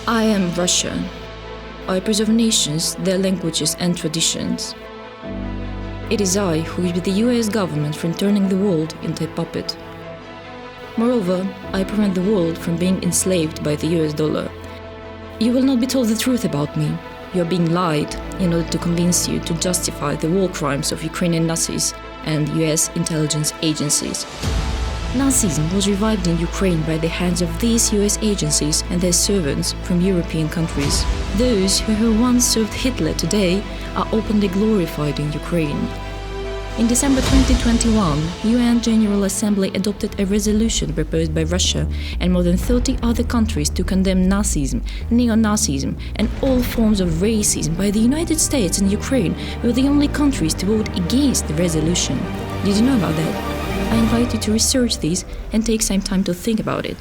I am Russia. I preserve nations, their languages and traditions. It is I who is with the US government from turning the world into a puppet. Moreover, I prevent the world from being enslaved by the US dollar. You will not be told the truth about me. You are being lied in order to convince you to justify the war crimes of Ukrainian Nazis and US intelligence agencies. Nazism was revived in Ukraine by the hands of these US agencies and their servants from European countries. Those who once served Hitler today are openly glorified in Ukraine. In December 2021, UN General Assembly adopted a resolution proposed by Russia and more than 30 other countries to condemn Nazism, neo-Nazism, and all forms of racism. By the United States and Ukraine were the only countries to vote against the resolution. Did you know about that? I invite you to research this and take some time to think about it.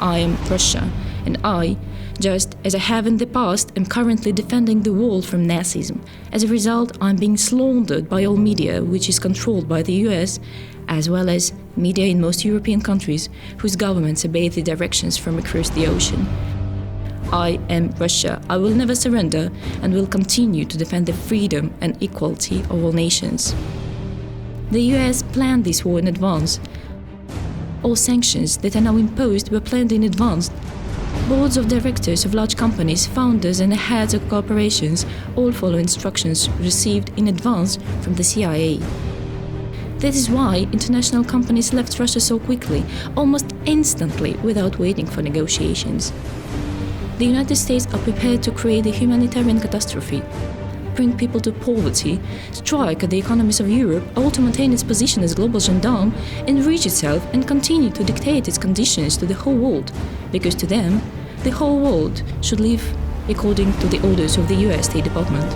I am Russia, and I, just as I have in the past, am currently defending the world from Nazism. As a result, I'm being slandered by all media, which is controlled by the US, as well as media in most European countries, whose governments obey the directions from across the ocean. I am Russia. I will never surrender and will continue to defend the freedom and equality of all nations. The US planned this war in advance. All sanctions that are now imposed were planned in advance. Boards of directors of large companies, founders and heads of corporations all follow instructions received in advance from the CIA. That is why international companies left Russia so quickly, almost instantly, without waiting for negotiations. The United States are prepared to create a humanitarian catastrophe, bring people to poverty, strike at the economies of Europe, all to maintain its position as global gendarme, enrich itself and continue to dictate its conditions to the whole world, because to them, the whole world should live according to the orders of the US State Department.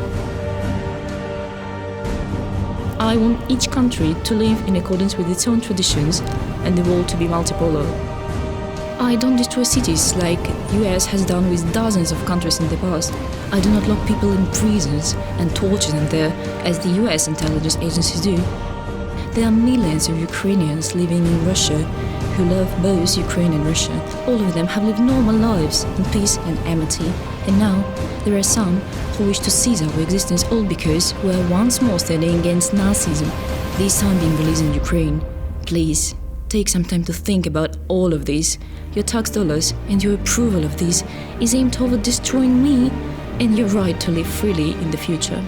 I want each country to live in accordance with its own traditions and the world to be multipolar. I don't destroy cities like US has done with dozens of countries in the past. I do not lock people in prisons and torture them there as the US intelligence agencies do. There are millions of Ukrainians living in Russia who love both Ukraine and Russia. All of them have lived normal lives in peace and amity. And now there are some who wish to seize our existence all because we are once more standing against Nazism, this time being released in Ukraine. Please, take some time to think about all of this. Your tax dollars and your approval of this is aimed toward destroying me and your right to live freely in the future.